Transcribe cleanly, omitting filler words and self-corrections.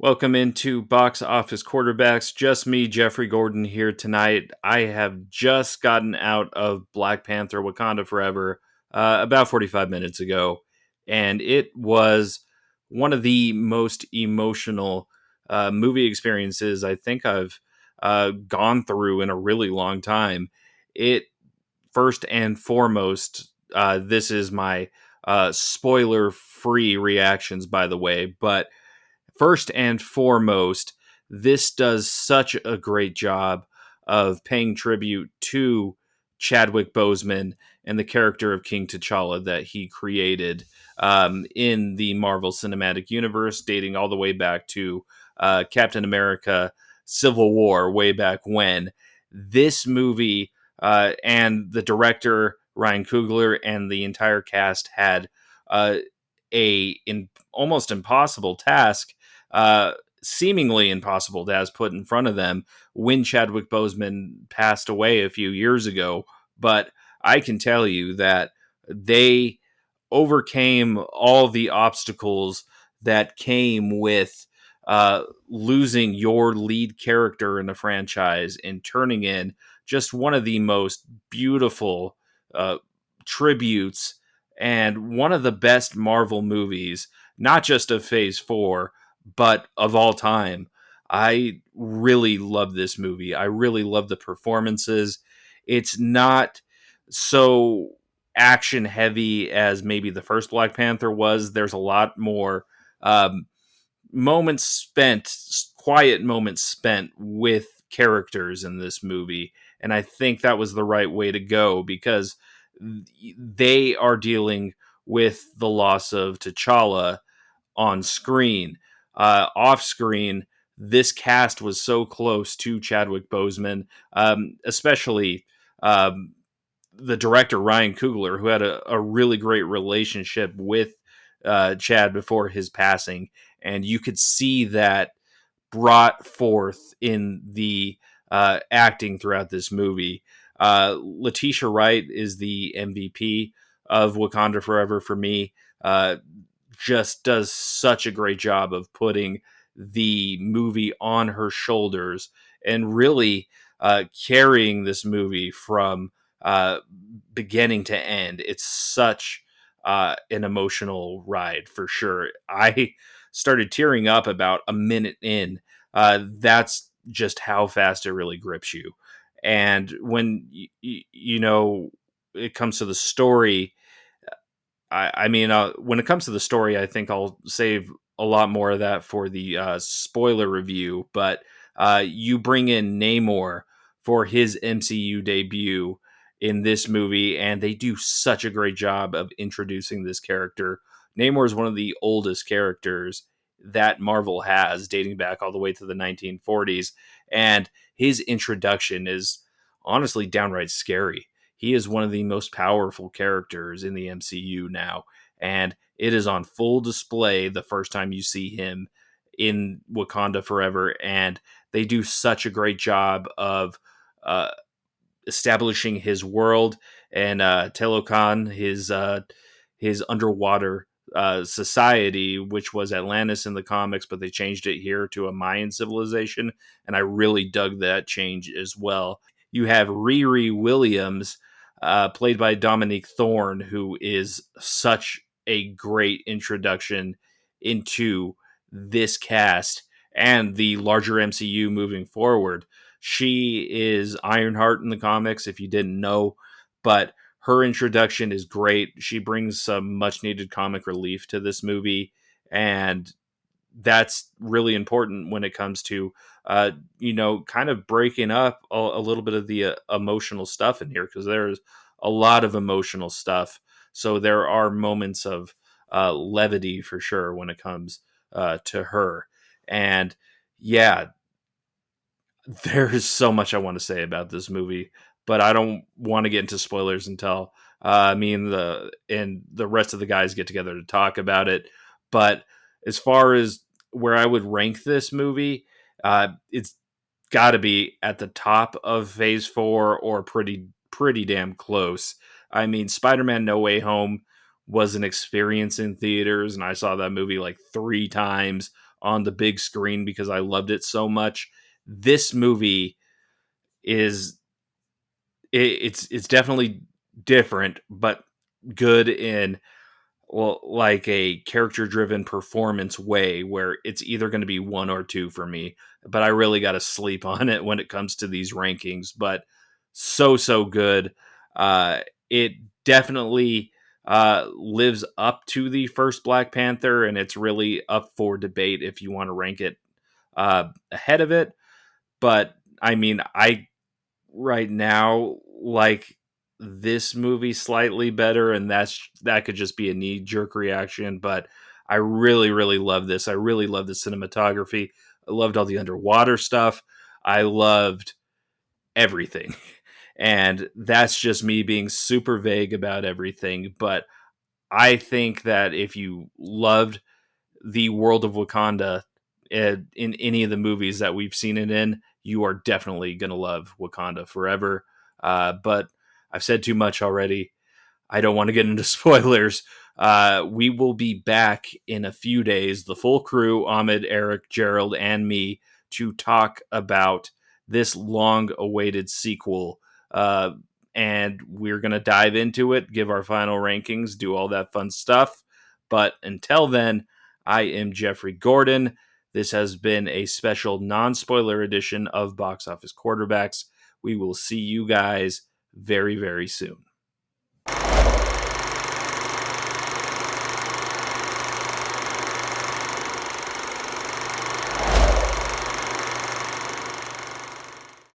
Welcome into Box Office Quarterbacks. Just me, Jeffrey Gordon, here tonight. I have just gotten out of Black Panther Wakanda Forever about 45 minutes ago, and it was one of the most emotional movie experiences I think I've gone through in a really long time. It, first and foremost, this is my spoiler free reactions, by the way, but first and foremost, this does such a great job of paying tribute to Chadwick Boseman and the character of King T'Challa that he created in the Marvel Cinematic Universe, dating all the way back to Captain America Civil War, way back when. This movie and the director, Ryan Coogler, and the entire cast had almost impossible task, uh, seemingly impossible task put in front of them when Chadwick Boseman passed away a few years ago. But I can tell you that they overcame all the obstacles that came with losing your lead character in the franchise and turning in just one of the most beautiful uh, tributes and one of the best Marvel movies, not just of Phase 4, but of all time. I really love this movie. I really love the performances. It's not so action heavy as maybe the first Black Panther was. There's a lot more um, moments spent, quiet moments spent with characters in this movie. And I think that was the right way to go because they are dealing with the loss of T'Challa on screen. Off screen, this cast was so close to Chadwick Boseman, especially um, the director Ryan Coogler, who had a really great relationship with Chad before his passing, and you could see that brought forth in the acting throughout this movie. Letitia Wright is the MVP of Wakanda Forever for me. Just does such a great job of putting the movie on her shoulders and really carrying this movie from uh, beginning to end. It's such an emotional ride for sure. I started tearing up about a minute in. That's just how fast it really grips you. And when it comes to the story, when it comes to the story, I think I'll save a lot more of that for the spoiler review. But you bring in Namor for his MCU debut in this movie, and they do such a great job of introducing this character. Namor is one of the oldest characters that Marvel has, dating back all the way to the 1940s, and his introduction is honestly downright scary. He is one of the most powerful characters in the MCU now, and it is on full display the first time you see him in Wakanda Forever. And they do such a great job of uh, establishing his world and Telokan, his underwater society, which was Atlantis in the comics, but they changed it here to a Mayan civilization, and I really dug that change as well. You have Riri Williams, played by Dominique Thorne, who is such a great introduction into this cast and the larger MCU moving forward. She is Ironheart in the comics, if you didn't know, but her introduction is great. She brings some much needed comic relief to this movie, and that's really important when it comes to kind of breaking up a little bit of the emotional stuff in here, because there's a lot of emotional stuff. So there are moments of levity for sure when it comes to her. And yeah, there's so much I want to say about this movie, but I don't want to get into spoilers until me and the rest of the guys get together to talk about it. But as far as where I would rank this movie, it's got to be at the top of Phase 4 or pretty damn close. I mean, Spider-Man No Way Home was an experience in theaters, and I saw that movie like 3 times on the big screen because I loved it so much. This movie is it's definitely different, but good in, well, like a character driven performance way where it's either going to be one or two for me. But I really got to sleep on it when it comes to these rankings. But so good. It definitely lives up to the first Black Panther, and it's really up for debate if you want to rank it ahead of it. But I mean, I right now like this movie slightly better, and that could just be a knee jerk reaction, but I really love this. I really love the cinematography. I loved all the underwater stuff. I loved everything. And that's just me being super vague about everything, but I think that if you loved the world of Wakanda in any of the movies that we've seen it in, you are definitely going to love Wakanda Forever. But I've said too much already. I don't want to get into spoilers. We will be back in a few days, the full crew, Ahmed, Eric, Gerald, and me, to talk about this long awaited sequel. And we're going to dive into it, give our final rankings, do all that fun stuff. But until then, I am Jeffrey Gordon. This has been a special non spoiler edition of Box Office Quarterbacks. We will see you guys very soon.